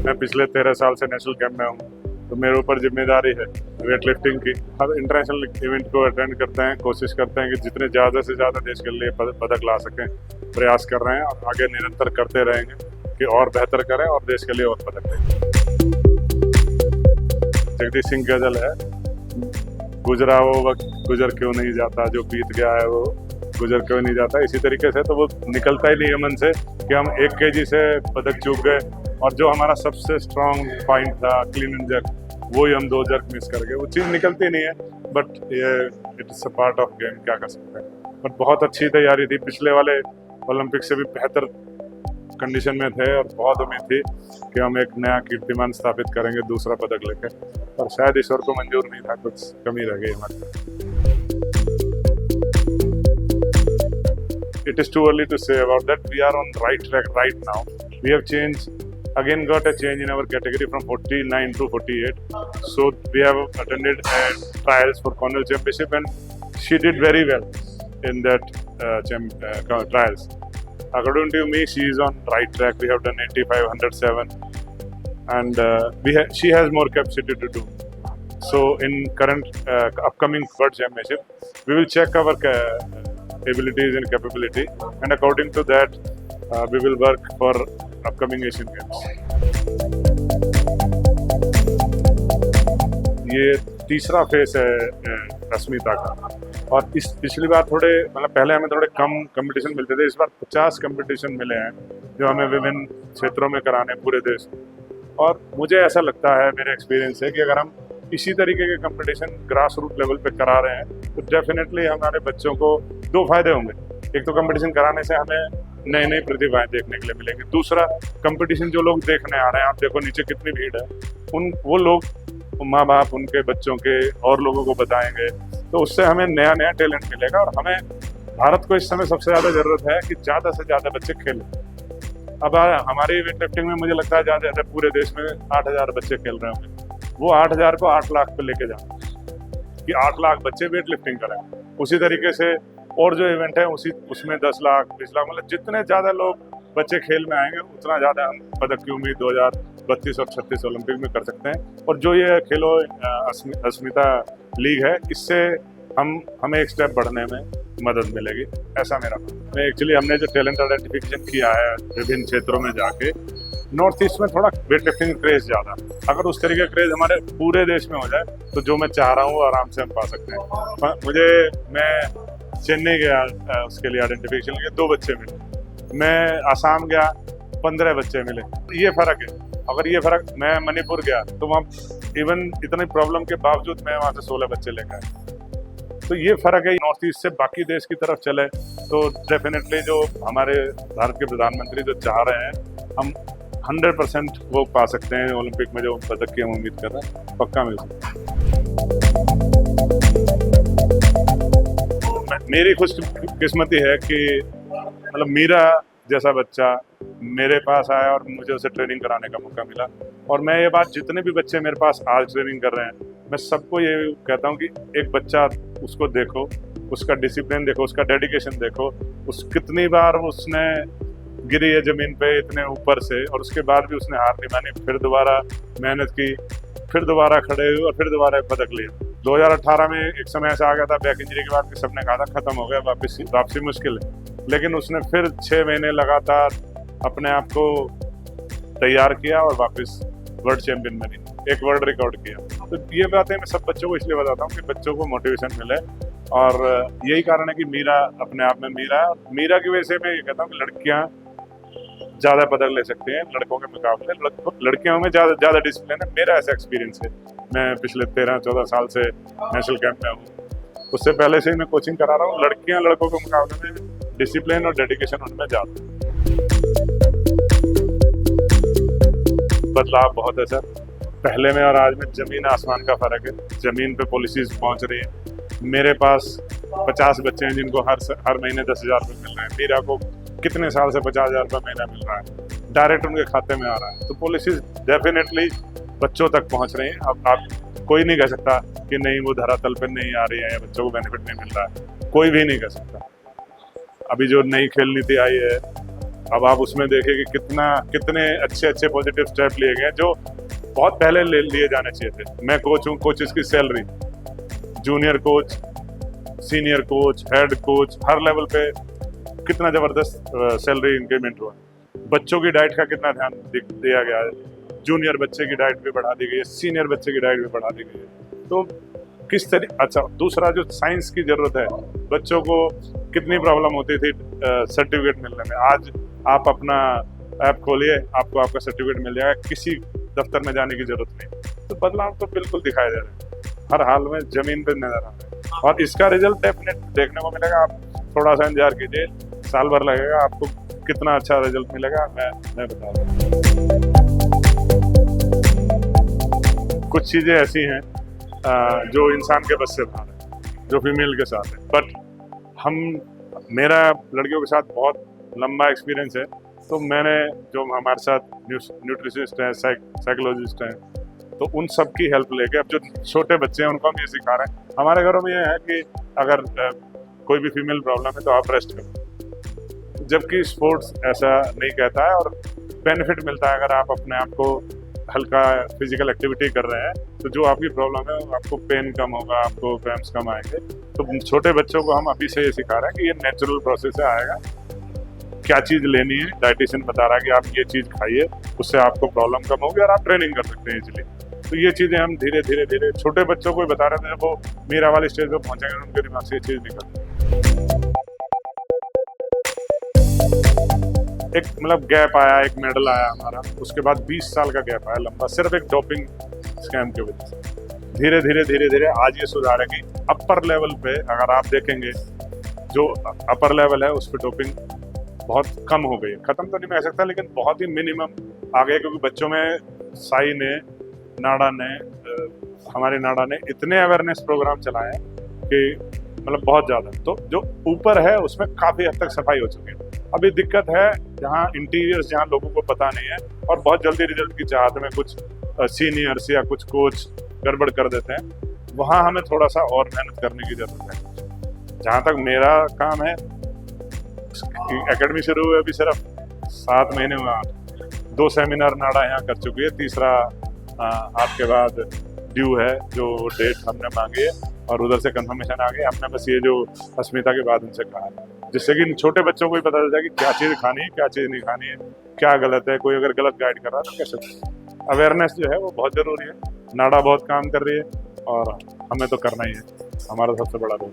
मैं पिछले 13 साल से नेशनल कैंप में हूँ, तो मेरे ऊपर जिम्मेदारी है वेट लिफ्टिंग की। हर इंटरनेशनल इवेंट को अटेंड करते हैं, कोशिश करते हैं कि जितने ज़्यादा से ज़्यादा देश के लिए पदक ला सकें। प्रयास कर रहे हैं और आगे निरंतर करते रहेंगे कि और बेहतर करें और देश के लिए और पदक दें। जगदीश सिंह गजल है, गुजरा वो वक्त गुजर क्यों नहीं जाता, जो बीत गया है वो गुजर क्यों नहीं जाता। इसी तरीके से तो वो निकलता ही नहीं है मन से कि हम 1 kg से पदक चूक गए, और जो हमारा सबसे स्ट्रॉन्ग पॉइंट था क्लीन एंड जर्क, वो ही हम 2 जर्क मिस कर गए। वो चीज़ निकलती नहीं है, बट ये it is a part of game, क्या कर सकते हैं। बट बहुत अच्छी तैयारी थी, पिछले वाले ओलंपिक से भी बेहतर कंडीशन में थे और बहुत उम्मीद थी कि हम एक नया कीर्तिमान स्थापित करेंगे दूसरा पदक लेकर, और शायद ईश्वर को मंजूर नहीं था, कुछ कमी रह गई हमारी। It is too early to say about that. We are on right track right now. We have got a change in our category from 49 to 48. So we have attended trials for Cornell Championship, and she did very well in that trials. According to me, she is on right track. We have done 85, 107, and she has more capacity to do. So in current upcoming World Championship, we will check our abilities and capability, and according to that we will work for upcoming Asian Games. ये तीसरा face है अस्मिता का, और इस पिछली बार थोड़े मतलब पहले हमें थोड़े कम कंपटीशन मिलते थे, इस बार 50 कंपटीशन मिले हैं जो हमें विभिन्न क्षेत्रों में कराने पूरे देश। और मुझे ऐसा लगता है, मेरे एक्सपीरियंस है, कि अगर हम इसी तरीके के कंपटीशन ग्रास रूट लेवल पे करा रहे हैं तो डेफिनेटली हमारे बच्चों को 2 फायदे होंगे। एक तो कंपटीशन कराने से हमें नई नई प्रतिभाएं देखने के लिए मिलेंगी, दूसरा कंपटीशन जो लोग देखने आ रहे हैं, आप देखो नीचे कितनी भीड़ है, वो लोग माँ बाप उनके बच्चों के और लोगों को बताएंगे, तो उससे हमें नया नया टैलेंट मिलेगा। और हमें भारत को इस समय सबसे ज़्यादा ज़रूरत है कि ज़्यादा से ज़्यादा बच्चे खेलें। अब हमारी वेट लिफ्टिंग में मुझे लगता है ज़्यादा पूरे देश में 8000 बच्चे खेल रहे होंगे, वो 8000 को 8 लाख पे लेके जाना कि 8 लाख बच्चे वेट लिफ्टिंग करें। उसी तरीके से और जो इवेंट है उसमें 10 लाख 20 लाख, मतलब जितने ज़्यादा लोग बच्चे खेल में आएंगे उतना ज़्यादा हम पदक की उम्मीद 2032 और 36 ओलंपिक में कर सकते हैं। और जो ये खेलो अस्मिता लीग है, इससे हमें एक स्टेप बढ़ने में मदद मिलेगी, ऐसा मेरा मानना है। एक्चुअली हमने जो टैलेंट आइडेंटिफिकेशन किया है विभिन्न क्षेत्रों में जाके, नॉर्थ ईस्ट में थोड़ा वेट लिफ्टिंग क्रेज ज़्यादा, अगर उस तरीके का क्रेज हमारे पूरे देश में हो जाए तो जो मैं चाह रहा हूँ आराम से हम पा सकते हैं। मैं चेन्नई गया उसके लिए आइडेंटिफिकेशन के लिए, 2 बच्चे मिले। मैं आसाम गया, 15 बच्चे मिले। ये फ़र्क है। अगर ये फ़र्क, मैं मणिपुर गया तो वहाँ इवन इतनी प्रॉब्लम के बावजूद मैं वहाँ से 16 बच्चे लेकर आया। तो ये फ़र्क है, नॉर्थ ईस्ट से बाकी देश की तरफ चले तो डेफिनेटली जो हमारे भारत के प्रधानमंत्री जो चाह रहे हैं, हम 100% वो पा सकते हैं ओलंपिक में, जो पदक की हम उम्मीद कर रहे हैं, पक्का मिल सकता है। मेरी खुशकिस्मती है कि मतलब मीरा जैसा बच्चा मेरे पास आया और मुझे उसे ट्रेनिंग कराने का मौका मिला। और मैं ये बात, जितने भी बच्चे मेरे पास आज ट्रेनिंग कर रहे हैं, मैं सबको ये कहता हूँ कि एक बच्चा, उसको देखो, उसका डिसिप्लिन देखो, उसका डेडिकेशन देखो, कितनी बार उसने गिरी है ज़मीन पे इतने ऊपर से, और उसके बाद भी उसने हार नहीं मानी, फिर दोबारा मेहनत की, फिर दोबारा खड़े हुए और फिर दोबारा पदक लिया। 2018 में एक समय ऐसा आ गया था, बैक इंजरी के बाद कि सबने कहा था खत्म हो गया, वापसी मुश्किल है, लेकिन उसने फिर 6 महीने लगातार अपने आप को तैयार किया और वापस वर्ल्ड चैंपियन बनी, एक वर्ल्ड रिकॉर्ड किया। तो ये बातें मैं सब बच्चों को इसलिए बताता हूँ कि बच्चों को मोटिवेशन मिले, और यही कारण है कि मीरा अपने आप में मीरा है। मीरा की वजह से मैं ये कहता हूँ कि लड़कियाँ ज़्यादा पदक ले सकती हैं लड़कों के मुकाबले। लड़कियों में ज़्यादा डिसिप्लिन है, मेरा ऐसा एक्सपीरियंस है। मैं पिछले 13-14 साल से नेशनल कैंप में हूँ, उससे पहले से ही मैं कोचिंग करा रहा हूँ। लड़कियाँ लड़कों के मुकाबले में डिसिप्लिन और डेडिकेशन उनमें ज़्यादा है। बदलाव बहुत है सर, पहले में और आज में ज़मीन आसमान का फ़र्क है। ज़मीन पे पॉलिसीज़ पहुंच रही है। मेरे पास 50 बच्चे हैं जिनको हर महीने 10,000 रुपये मिल रहे हैं। मीरा को कितने साल से 50,000 रुपये महीना मिल रहा है, डायरेक्ट उनके खाते में आ रहा है। तो पॉलिसीज़ डेफिनेटली बच्चों तक पहुंच रही हैं। अब आप कोई नहीं कह सकता कि नहीं वो धरातल पर नहीं आ रही है या बच्चों को बेनिफिट नहीं मिल रहा है, कोई भी नहीं कह सकता। अभी जो नई खेल नीति आई है अब आप उसमें देखिए कि कितने अच्छे अच्छे पॉजिटिव स्टेप लिए गए जो बहुत पहले लिए जाने चाहिए थे। मैं कोच हूँ, कोचेस की salary, junior coach, senior coach, head coach, हर लेवल पे कितना जबरदस्त सैलरी इंक्रीमेंट हुआ। बच्चों की डाइट का कितना ध्यान दिया गया है, जूनियर बच्चे की डाइट भी बढ़ा दी गई है, सीनियर बच्चे की डाइट भी बढ़ा दी गई है। तो किस तरीके, अच्छा दूसरा जो साइंस की जरूरत है, बच्चों को कितनी प्रॉब्लम होती थी सर्टिफिकेट मिलने में, आज आप अपना ऐप खोलिए, आपको आपका सर्टिफिकेट मिल जाएगा, किसी दफ्तर में जाने की जरूरत नहीं। तो बदलाव तो बिल्कुल दिखाई दे रहे हैं, हर हाल में जमीन पर नजर आ रहे हैं, और इसका रिजल्ट डेफिनेट देखने को मिलेगा। आप थोड़ा सा इंतजार कीजिए, साल भर लगेगा, आपको कितना अच्छा रिजल्ट मिलेगा मैं बता रहा हूँ। कुछ चीज़ें ऐसी हैं जो इंसान के बस से बाहर है, जो फीमेल के साथ है, बट मेरा लड़कियों के साथ बहुत लंबा एक्सपीरियंस है। तो मैंने जो हमारे साथ न्यूट्रिशनिस्ट हैं, साइकोलॉजिस्ट हैं, तो उन सब की हेल्प लेके अब जो छोटे बच्चे हैं उनको हम ये सिखा रहे हैं। हमारे घरों में ये है कि अगर कोई भी फीमेल प्रॉब्लम है तो आप रेस्ट करो, जबकि स्पोर्ट्स ऐसा नहीं कहता है, और बेनिफिट मिलता है अगर आप अपने आप को हल्का फिजिकल एक्टिविटी कर रहे हैं, तो जो आपकी प्रॉब्लम है आपको पेन कम होगा, आपको क्रैम्प्स कम आएंगे। तो छोटे बच्चों को हम अभी से ये सिखा रहे हैं कि ये नेचुरल प्रोसेस से आएगा, क्या चीज़ लेनी है, डाइटिशियन बता रहा है कि आप ये चीज़ खाइए, उससे आपको प्रॉब्लम कम होगी और आप ट्रेनिंग कर सकते हैं इजीली। तो ये चीज़ें हम धीरे धीरे छोटे बच्चों को ही बता रहे थे, जब वो मीरा वाली स्टेज पर पहुंचेंगे उनके दिमाग से ये चीज़ निकल। एक मतलब गैप आया, एक मेडल आया हमारा, उसके बाद 20 साल का गैप आया लंबा, सिर्फ एक डोपिंग स्कैम की वजह से। धीरे धीरे आज ये सुधार है कि अपर लेवल पे अगर आप देखेंगे, जो अपर लेवल है उस पर डोपिंग बहुत कम हो गई है, खत्म तो नहीं मैं कह सकता, लेकिन बहुत ही मिनिमम आ गया, क्योंकि बच्चों में साई ने, नाडा ने, हमारी नाडा ने इतने अवेयरनेस प्रोग्राम चलाए हैं कि मतलब बहुत ज़्यादा। तो जो ऊपर है उसमें काफ़ी हद तक सफाई हो चुकी है। अभी दिक्कत है जहाँ इंटीरियर्स, जहाँ लोगों को पता नहीं है और बहुत जल्दी रिजल्ट की चाहत में कुछ सीनियर्स या कुछ कोच गड़बड़ कर देते हैं, वहाँ हमें थोड़ा सा और मेहनत करने की ज़रूरत है। जहाँ तक मेरा काम है, एकेडमी शुरू हुए अभी सिर्फ 7 महीने हुआ, 2 सेमिनार नाडा यहाँ कर चुकी है, तीसरा आपके बाद ड्यू है, जो डेट हमने मांगी है और उधर से कंफर्मेशन आ गई। हमने बस ये जो अस्मिता के बाद उनसे कहा है, जिससे कि छोटे बच्चों को भी पता चलता है कि क्या चीज़ खानी है, क्या चीज़ नहीं खानी है, क्या गलत है, कोई अगर गलत गाइड कर रहा है तो कैसे। अवेयरनेस जो है वो बहुत ज़रूरी है, नाडा बहुत काम कर रही है और हमें तो करना ही है, हमारा सबसे बड़ा रोल।